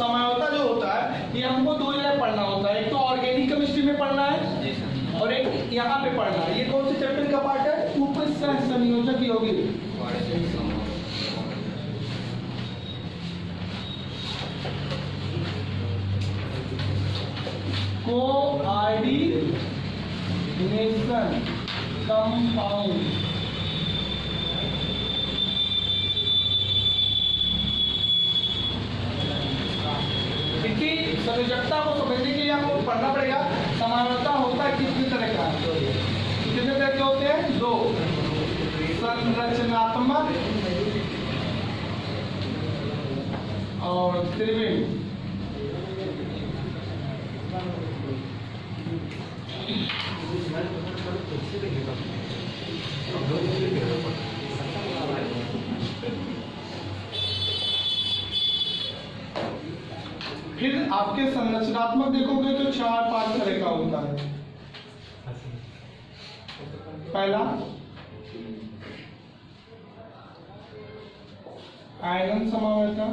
समावता जो होता है ये हमको दो जगह पढ़ना होता है, एक तो ऑर्गेनिक केमिस्ट्री में पढ़ना है और एक यहाँ पे पढ़ना है। ये कौन से चैप्टर का पार्ट है? ऊपर संयोजक यौगिक। Coordination compound. संयोजकता को समझने के लिए आपको पढ़ना पड़ेगा समानता होता है कितने तरह का, कितने तरह के होते हैं? दो, संरचनात्मक और त्रिविम। फिर आपके संरचनात्मक देखोगे तो 4-5 तरह का होता है। पहला आयरन समावता,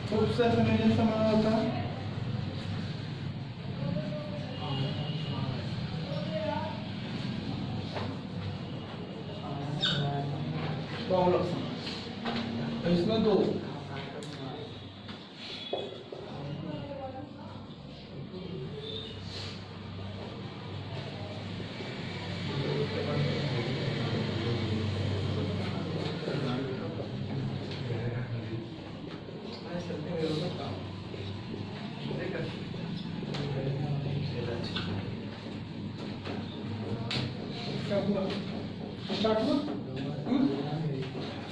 दूसरा संयोजन समान होता है। बहुलक समास, इसमें दो,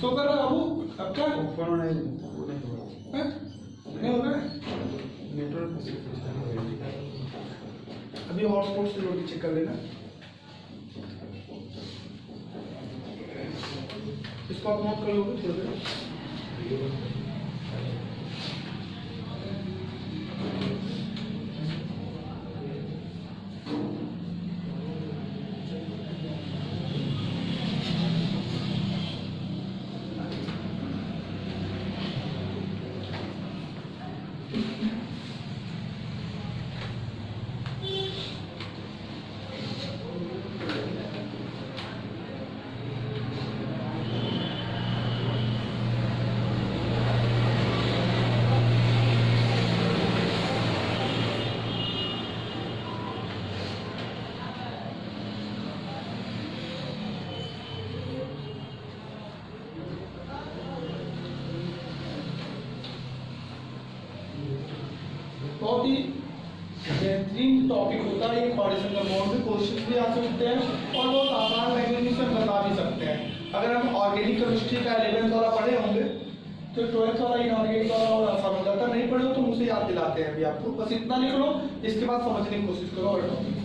सो कर रहा बाबू अब क्या नहीं हो रहा है नेटवर्क। अभी हॉटस्पॉट से लोग चेक कर लेना, इसको आप नोट कर लोगे थोड़ी देर। बहुत ही बेहतरीन टॉपिक होता है ये हॉरिजॉन्टल बॉन्ड में, क्वेश्चन भी आ सकते हैं और बहुत आसान लैंग्वेज में बता भी सकते हैं। अगर हम ऑर्गेनिक केमिस्ट्री का 11th वाला पढ़े होंगे तो 12th वाला इनऑर्गेनिक वाला और आसान हो जाता, नहीं पढ़े हो तो मुझे याद दिलाते हैं अभी आपको। बस इतना लिख लो, इसके बाद समझने की कोशिश करो और टॉपिक।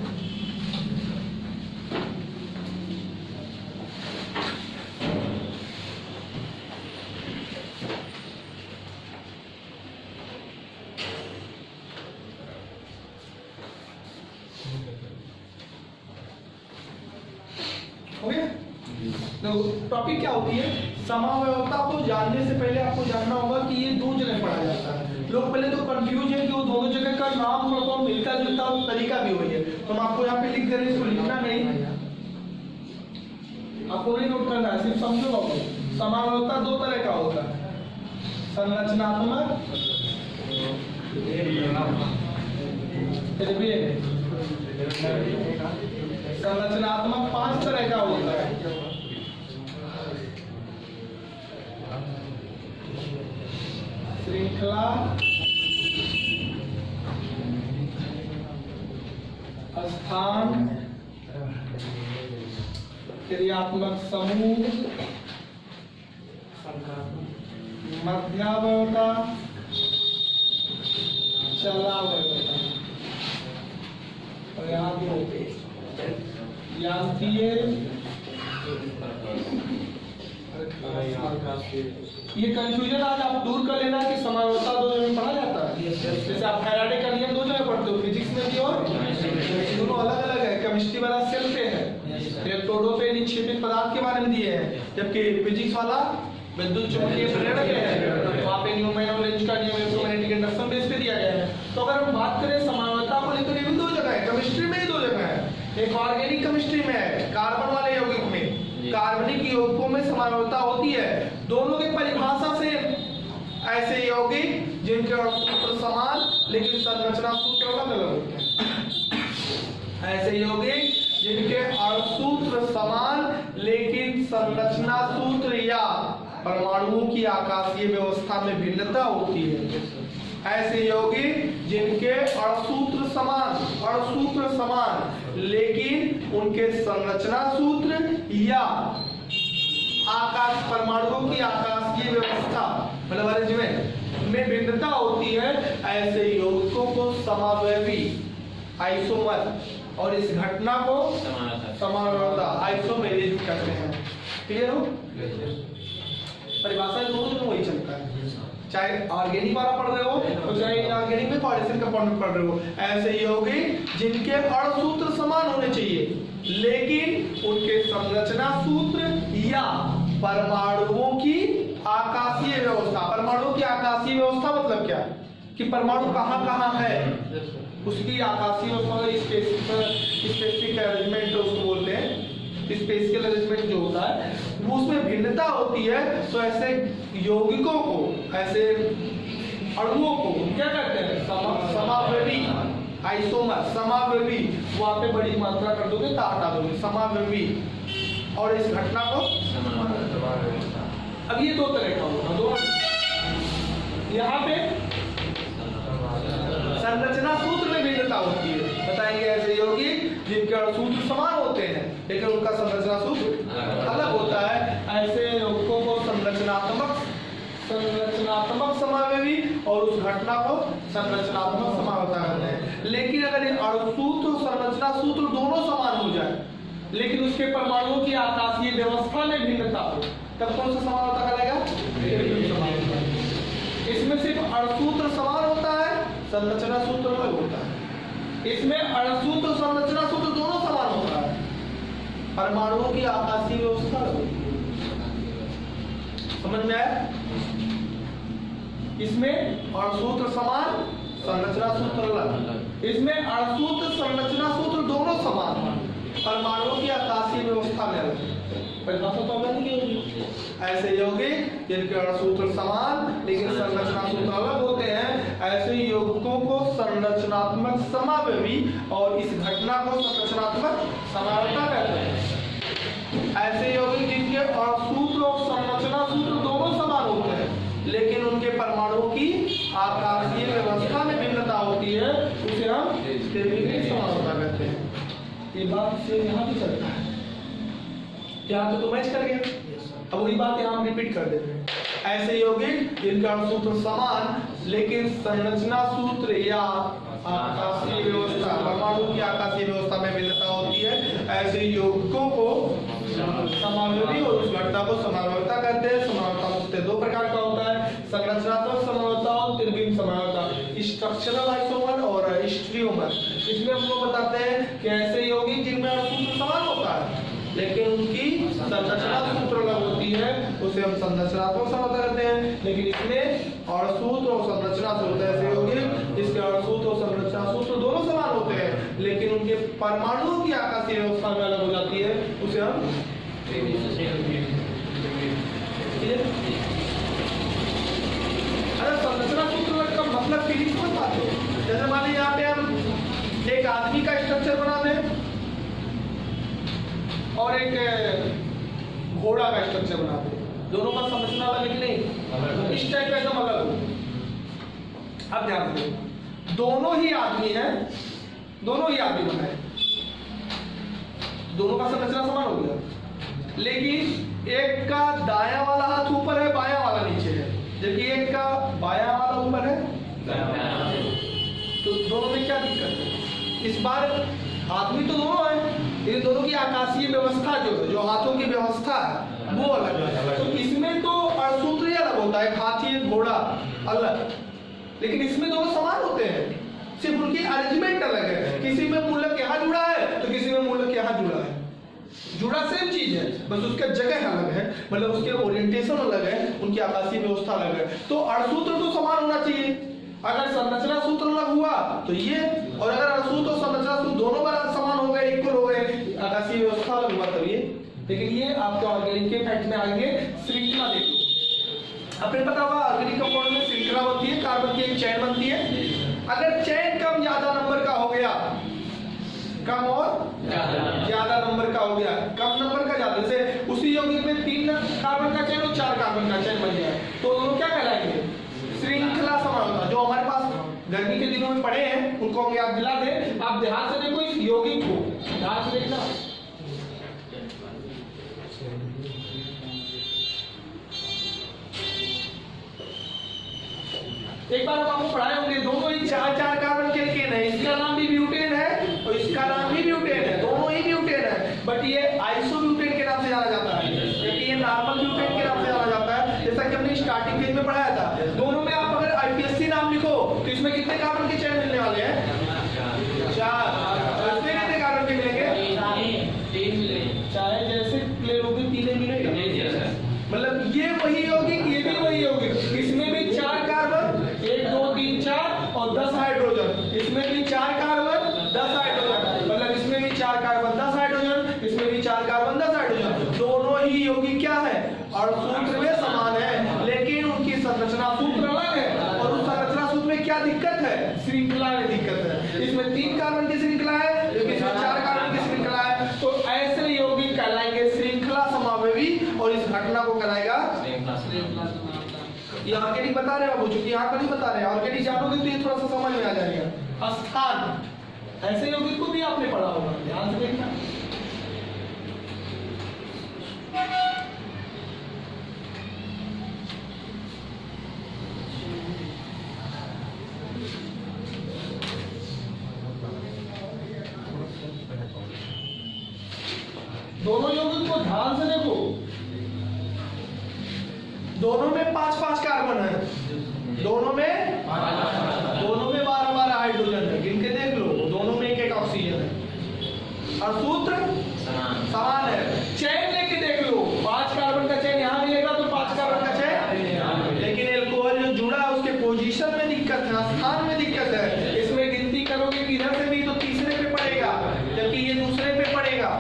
तो टॉपिक क्या होती है? समावयवता को जानने से पहले आपको जानना होगा कि ये दो जगह पढ़ा जाता है। लोग पहले तो कंफ्यूज है कि वो दोनों जगह का नाम थोड़ा बहुत मिलता जुलता तरीका भी वही है, तो हम आपको यहाँ पे लिख दे रहे हैं, इसको लिखना नहीं, आपको नहीं नोट करना है, सिर्फ समझो आपको। समावयवता दो तरह का होता है, संरचनात्मक, संरचनात्मक 5 तरह का होता है। श्रृंखला, स्थान, क्रियात्मक समूह मध्यावयवता, चलावयवता, और यहाँ भी होते यांत्रिय। ये कंफ्यूजन आज आप दूर कर लेना कि समावयवता दो जगह पढ़ा जाता है। जैसे आप फैराडे का नियम दो जगह पढ़ते हो, फिजिक्स में भी और दोनों अलग अलग है। केमिस्ट्री वाला सेल पे है, इलेक्ट्रोडों पे निक्षेपित पदार्थ के बारे में दिए हैं, जबकि फिजिक्स वाला विद्युत चुंबकीय प्रेरण पे है, वहाँ पे न्यूटन और लेंज का नियम इलेक्ट्रोमैग्नेटिक इंडक्शन बेस पे दिया गया है। तो अगर हम बात करें समावयवता को लेकर, ये भी दो जगह है, केमिस्ट्री में ही दो जगह है। एक ऑर्गेनिक केमिस्ट्री में है, कार्बन वाले यौगिक में, कार्बनिक यौगिकों में समावयवता होती है। दोनों की परिभाषा से ऐसे यौगिक जिनके सूत्र समान लेकिन संरचना सूत्र अलग अलग होते हैं। ऐसे यौगिक जिनके अणुसूत्र समान लेकिन संरचना सूत्र या परमाणुओं की आकाशीय व्यवस्था में भिन्नता होती है। ऐसे यौगिक जिनके अणुसूत्र समान लेकिन उनके संरचना सूत्र या परमाणुओं की आकाशीय व्यवस्था मतलब अरेंजमेंट में भिन्नता होती है, ऐसे यौगिकों को समावयवी आइसोमर और इस घटना को समावयवता आइसोमेरिज्म कहते हैं। क्लियर हो? परिभाषा दोनों वही चलता है, चाहे ऑर्गेनिक वाला पढ़ रहे हो और चाहे इनऑर्गेनिक में कोऑर्डिनेशन कंपाउंड पढ़ रहे हो। ऐसे यौगिक जिनके अणुसूत्र समान होने चाहिए लेकिन उनके संरचना सूत्र या परमाणुओं की आकाशीय व्यवस्था। परमाणुओं की आकाशीय व्यवस्था मतलब क्या कि परमाणु कहाँ कहाँ है, उसकी आकाशीय व्यवस्था स्पेसिफिक अरेंजमेंट उसको बोलते हैं। स्पेसियल अरेंजमेंट जो होता है वो उसमें भिन्नता होती है। तो ऐसे यौगिकों को, ऐसे अणुओं को क्या कहते हैं? समावयवी आइसोमर, समावयवी। वहां पे बड़ी मात्रा कर दोगे तो हटा दोगे, समावयवी। और इस घटना को अब ये दो तरह का होगा, दो यहाँ पे संरचना सूत्र में भिन्नता होती है। बताएंगे ऐसे यौगिक जिनके अणुसूत्र समान होते हैं लेकिन उनका संरचना सूत्र अलग होता है। ऐसे यौगिकों को संरचनात्मक समावयवी और उस घटना को संरचनात्मक समावयवता कहते हैं। लेकिन अगर ये अणुसूत्र और संरचना सूत्र दोनों समान हो जाए लेकिन उसके परमाणुओं की आकाशीय व्यवस्था में भिन्नता हो, तब कौन सा समावयवता कहलाएगा? इसमें सिर्फ अणुसूत्र समान होता है, संरचना सूत्र अलग होता है। इसमें अणुसूत्र संरचना सूत्र दोनों समान होता है, परमाणुओं की आकाशीय व्यवस्था अलग होती है। समझ में आया? इसमें अणुसूत्र समान, संरचना सूत्र अलग। इसमें अणुसूत्र संरचना सूत्र दोनों समान, परमाणुओं की आकाशीय व्यवस्था में अलग। परिभाषा तो अलग नहीं होगी। ऐसे यौगिक जिनके अणुसूत्र समान लेकिन संरचना सूत्र अलग होते हैं, ऐसे यौगिकों को संरचनात्मक समावयवी और इस घटना को संरचनात्मक समावयवता कहते हैं। ऐसे यौगिक जिनके अणुसूत्र और संरचना सूत्र दोनों समान होते हैं लेकिन उनके परमाणुओं की आकाशीय व्यवस्था में भिन्नता होती है, उसे हम द्वितीयक समावयवता कहते हैं। ये बात से यहाँ भी चलता है, यहाँ तो मैच कर गया। अब वही बात यहाँ हम रिपीट कर देते हैं। ऐसे यौगिक जिनका अणुसूत्र समान लेकिन संरचना सूत्र या आकाशीय व्यवस्था, परमाणु की आकाशीय व्यवस्था में भिन्नता होती है, ऐसे यौगिकों को समावयवी और उस घटना को समावयवता कहते हैं। समावयवता मुख्यतः दो प्रकार का होता है, संरचनात्मक समावयवता और त्रिविम समावयवता, स्ट्रक्चरल आइसोमर और स्टीरियोमर। इसमें हम लोग बताते हैं कि ऐसे यौगिक जिनमें अणुसूत्र समान होता है लेकिन उनकी संरचना सूत्र अलग होती है, उसे हम संरचनात्मक समावयवता कहते हैं। लेकिन इसमें अणुसूत्र और संरचना सूत्र ऐसे यौगिक जिसके अणुसूत्र और संरचना सूत्र दोनों समान होते हैं लेकिन उनके परमाणुओं की आकाशीय व्यवस्था में अलग हो जाती है, उसे हम अरे संरचना सूत्र का मतलब फिजिक्स में बात है। जैसे मान लीजिए यहाँ पे हम एक आदमी का स्ट्रक्चर बना दें और एक घोड़ा का स्ट्रक्चर बना दें, दोनों का संरचना अलग नहीं, इस टाइप का एकदम अलग हो। अब ध्यान दो, दोनों ही आदमी हैं, दोनों ही आदमी बनाए, दोनों का संरचना समान हो गया लेकिन एक का दायां वाला हाथ ऊपर है, बायां वाला नीचे है। जबकि एक का बायां वाला ऊपर है, तो दोनों में क्या दिक्कत है? इस बार आदमी तो दोनों है, इन दोनों की आकाशीय व्यवस्था जो हाथों की व्यवस्था है वो अलग है। तो इसमें तो अड़सूत्र ही अलग होता है, हाथी एक घोड़ा अलग, लेकिन इसमें दोनों समान होते हैं, सिर्फ उनकी अरेंजमेंट अलग है। किसी में मूलक यहाँ जुड़ा है तो किसी में मूलक यहाँ जुड़ा है, जुड़ा सेम चीज है, बस उसका जगह अलग है, मतलब उसके ओरिएंटेशन अलग है, उनकी आकाशीय व्यवस्था अलग है। तो अड़सूत्र तो समान होना चाहिए। अगर संरचना सूत्र अलग हुआ तो ये, और अगर अड़सूत्र और संरचना सूत्र दोनों बार समान हो गए, इक्वल हो गए, आकाशीय व्यवस्था अलग हुआ तब ये। लेकिन ये आपके ऑर्गेनिक के फैक्ट में आएंगे। श्रृंखला देखो, अपने पता होगा ऑर्गेनिक कंपाउंड में श्रृंखला बनती है, कार्बन की एक चेन बनती है। अगर चेन कम ज्यादा नंबर का हो गया, कम और ज्यादा नंबर का हो गया, कम नंबर का ज्यादा, जैसे उसी यौगिक में 3 कार्बन का चेन और 4 कार्बन का चेन बन जाए, तो दोनों क्या कहलाएंगे? श्रृंखला समानता। जो हमारे पास गर्मी के दिनों में पढ़े हैं उनको हम याद दिला दें। आप ध्यान से देखो इस यौगिक को, ध्यान से देखना। एक बार हम आपको पढ़ाए होंगे, दोनों ही 4 कार्बन के एल्केन है, इसका नाम भी ब्यूटेन है और इसका नाम भी ब्यूटेन है, दोनों ही ब्यूटेन है, बट ये आइसोब्यूटेन के नाम से जाना जाता है, जबकि ये नॉर्मल ब्यूटेन के नाम से जाना जाता है। जैसा कि हमने स्टार्टिंग पेज में पढ़ाया था, दोनों में आप अगर आईपीएससी नाम लिखो तो इसमें कितने कार्बन के चेन मिलने वाले हैं? 4। और इसमें कितने कार्बन के मिलेंगे? 3 मिलेंगे। चाहे जैसे प्लेन होगी 3 मिलेगा, मतलब ये वही यौगिक, ये भी वही यौगिक, इसमें भी 4 कार्बन, 1 2 3 4 और 10 हाइड्रोजन, इसमें भी 4 कार्बन 10 हाइड्रोजन, मतलब इसमें भी 4 कार्बन 10 हाइड्रोजन, इसमें भी 4 कार्बन 10 हाइड्रोजन। दोनों ही यौगिक क्या है? और सूत्र में समान है, लेकिन उनकी संरचना सूत्र अलग है। और उस संरचना सूत्र में क्या दिक्कत है? श्रृंखला में दिक्कत है। इसमें 3 कार्बन की श्रृंखला है, जबकि इसमें 4 कार्बन की श्रृंखला है। तो ऐसे यौगिक कहलाएंगे श्रृंखला समावेवी, और इस घटना को कहलाएगा ये ऑर्गेनिक बता रहे हैं बाबू, चूंकि यहाँ पर नहीं बता रहे हैं। ऑर्गेनिक जानोगे तो ये थोड़ा सा समझ में आ जाएगा। स्थान, ऐसे यौगिक को भी आपने पढ़ा होगा, ध्यान से देखना। दोनों यौगिक को ध्यान से देखो, दोनों में 5-5 कार्बन है, दोनों में 12-12 हाइड्रोजन है, गिन के देख लो, दोनों में 1-1 ऑक्सीजन है, और सूत्र समान है। चेन लेके देख लो, 5 कार्बन का चेन यहाँ मिलेगा तो 5 कार्बन का चेन, लेकिन एल्कोहल जो जुड़ा है उसके पोजीशन में दिक्कत है, स्थान में दिक्कत है। इसमें गिनती करोगे कि इधर से भी तो तीसरे पे पड़ेगा, जबकि ये दूसरे पे पड़ेगा,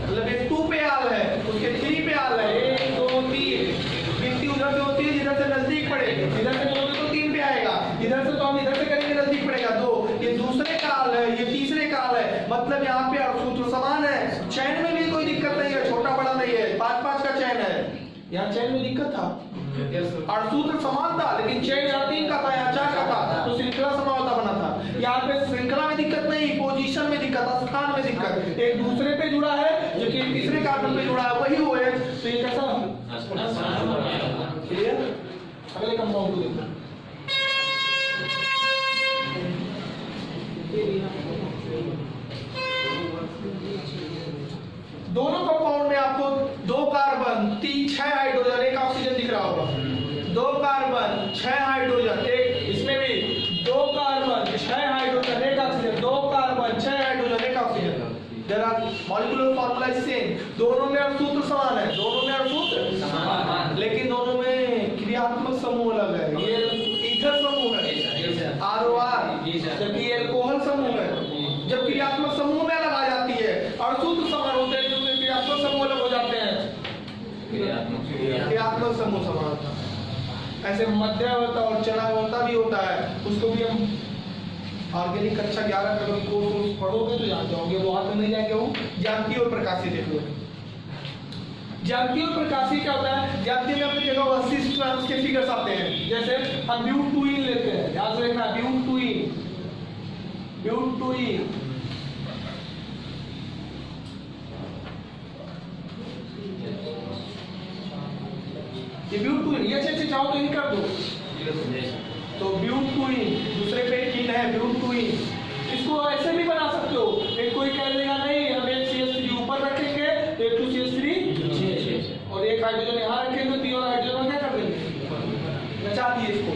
मतलब एक 2 पे आल है, उसके 3 पे आल है, 1 2 3, गिनती उधर से होती है जिधर से नजदीक पड़े, इधर से करोगे तो 3 पे आएगा, इधर से तो हम इधर से करेंगे नजदीक पड़ेगा 2, ये दूसरे का आल है, ये तीसरे का आल है, मतलब यहाँ पे सूत्र समान है। चैन में भी कोई दिक्कत नहीं है, छोटा बड़ा नहीं है, 5-5 का चैन है, यहाँ चैन में दिक्कत था, और सूत्र समान था, लेकिन चैन यहाँ 3 का था, यहाँ 4 का था, तो श्रृंखला समावता बना था। यहाँ पे श्रृंखला में दिक्कत नहीं, पोजीशन में दिक्कत, स्थान में दिक्कत, एक दूसरे पे जुड़ा है जो कि तीसरे कार्बन पे जुड़ा है, वही वो है, तो ये कैसा? क्लियर? अगले कंपाउंड को देखो, दोनों कंपाउंड में आपको 2 कार्बन 6 हाइड्रोजन 1 ऑक्सीजन दिख रहा होगा, 2 कार्बन 6 हाइड्रोजन, एक इसमें भी 2 carbon 6 hydrogen 1 oxygen, 2 carbon 6 hydrogen 1 oxygen. जरा मॉलिक्यूलर फार्मूला सेम, दोनों में सूत्र समान है, दोनों में सूत्र समान, लेकिन दोनों में क्रियात्मक समूह अलग है। ये ईथर समूह है ROR, जबकि एल्कोहल समूह है। जब क्रियात्मक समूह में अलग आ जाती है और सूत्र समान होते हैं, क्योंकि क्रियात्मक समूह अलग हो जाते हैं, क्रियात्मक समूह समान होता है। ऐसे मध्यवर्ती और चलावर्ती भी होता है, उसको भी हम ऑर्गेनिक कक्षा 11 का कोर्स पढ़ोगे तो जान जाओगे, वो हाथ में नहीं जाएंगे। वो ज्यामिति और प्रकाशी देख लो। ज्यामिति और प्रकाशी क्या होता है? ज्यामिति में अपनी जगह वशिष्ठ टर्म्स के फिगर्स आते हैं, जैसे हम ब्यूटूइन लेते हैं, याद रखना ब्यूटूइन, ब्यूटूइन ये ब्यूटूइन, ये अच्छे चाहो तो इन कर दो। तो ब्यूटूइन, दूसरे पे इन है ब्यूटूइन। इसको ऐसे भी बना सकते हो, एक कोई कह देगा नहीं हम एक CH3 ऊपर रखेंगे, एक 2 CH3 और एक हाइड्रोजन यहाँ रखेंगे, तीनों हाइड्रोजन क्या कर देंगे, नचा दिए इसको।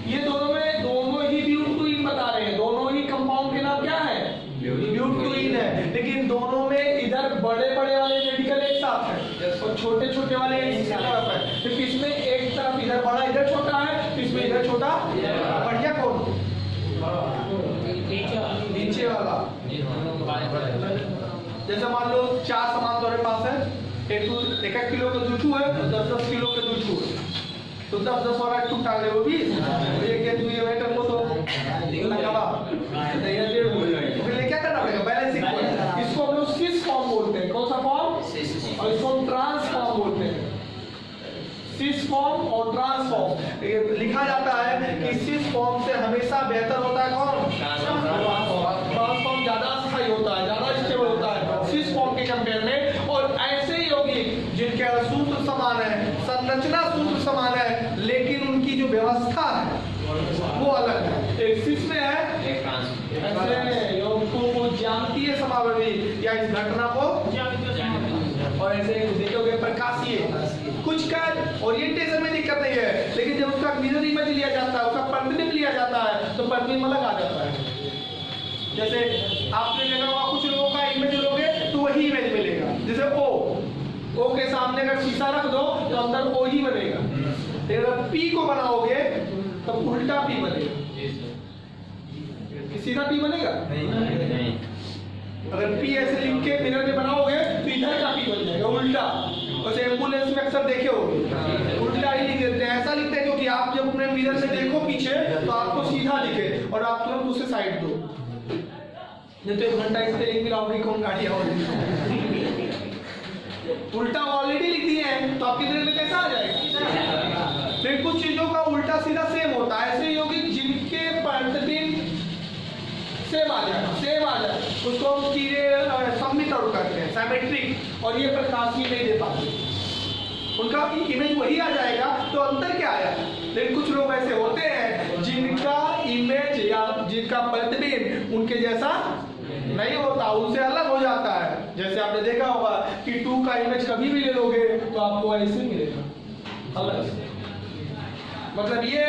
ये दोनों ही ब्यूटूइन बता रहे हैं, दोनों ही कंपाउंड के नाम क्या है, ब्यूटूइन है। लेकिन दोनों में इधर बड़े बड़े वाले रेडिकल एक साथ है और छोटे छोटे वाले एक तरफ है। तो इसमें एक तरफ इधर बड़ा इधर छोटा है, इसमें इधर छोटा। बढ़िया कौन, नीचे वाला। जैसे मान लो 4 सामान तुम्हारे पास है, एक किलो का दूचू है, 10-10 किलो के दूचू है, तो 10-10 वाला टूट डाले वो भी एक ये वेटर को तो लगा फिर क्या करना पड़ेगा, बैलेंसिंग पॉइंट। इसको हम लोग सिस फॉर्म बोलते हैं। कौन सा फॉर्म, और इसको हम ट्रांस फॉर्म बोलते हैं। सिस फॉर्म और ट्रांस फॉर्म लिखा जाता है कि सिस फॉर्म से हमेशा बेहतर होता है कौन, ट्रांस फॉर्म ज्यादा स्थायी होता है, ज्यादा स्टेबल होता है सिस फॉर्म के कंपेयर में। और ऐसे ही यौगिक जिनके सूत्र समान है, संरचना सूत्र समान है, लेकिन उनकी जो व्यवस्था है वो अलग है। एक सिस में है, एक ऐसे यौगिकों को ज्यामितीय समावृत्ति या इस घटना को, और ऐसे देखोगे प्रकाशीय। कुछ का ओरिएंटेशन में दिक्कत नहीं है, लेकिन जब उसका मिरर इमेज लिया जाता है, उसका प्रतिबिंब लिया जाता है, तो प्रतिबिंब अलग आ जाता है। जैसे आपने देखा होगा कुछ लोगों का इमेज लोगे तो वही इमेज मिलेगा। जैसे ओ के सामने अगर शीशा रख दो तो अंदर ओ ही बनेगा, लेकिन अगर पी को बनाओगे तो उल्टा पी बनेगा। सीधा पी बनेगा नहीं। अगर पी ऐसे लिख के मिरर में बनाओगे तो इधर का पी बन जाएगा उल्टा। वैसे एम्बुलेंस में अक्सर देखे होंगे उल्टा ही लिख देते हैं, ऐसा लिखते हैं क्योंकि आप जब अपने मिरर से देखो पीछे तो आपको सीधा दिखे और आप तुरंत उसे साइड दो, नहीं तो 1 घंटा इससे लिख मिलाओगे कौन गाड़ी उल्टा ऑलरेडी लिख दिए हैं तो आपके मिरर में कैसा आ जाएगा। फिर कुछ चीजों का उल्टा सीधा सेम होता है, ऐसे यौगिक जिनके प्रतिबिंब सेम आ जाए उसको हम कीड़े सम्मित और करते हैं, सिमेट्रिक, और ये प्रकाशीय नहीं दे पाते, उनका इमेज वही आ जाएगा। तो अंतर क्या आया, लेकिन कुछ लोग ऐसे होते हैं जिनका इमेज या जिनका प्रतिबिंब उनके जैसा नहीं होता, उनसे अलग हो जाता है। जैसे आपने देखा होगा कि 2 का इमेज कभी भी ले लोगे तो आपको ऐसे मिलेगा अलग, मतलब ये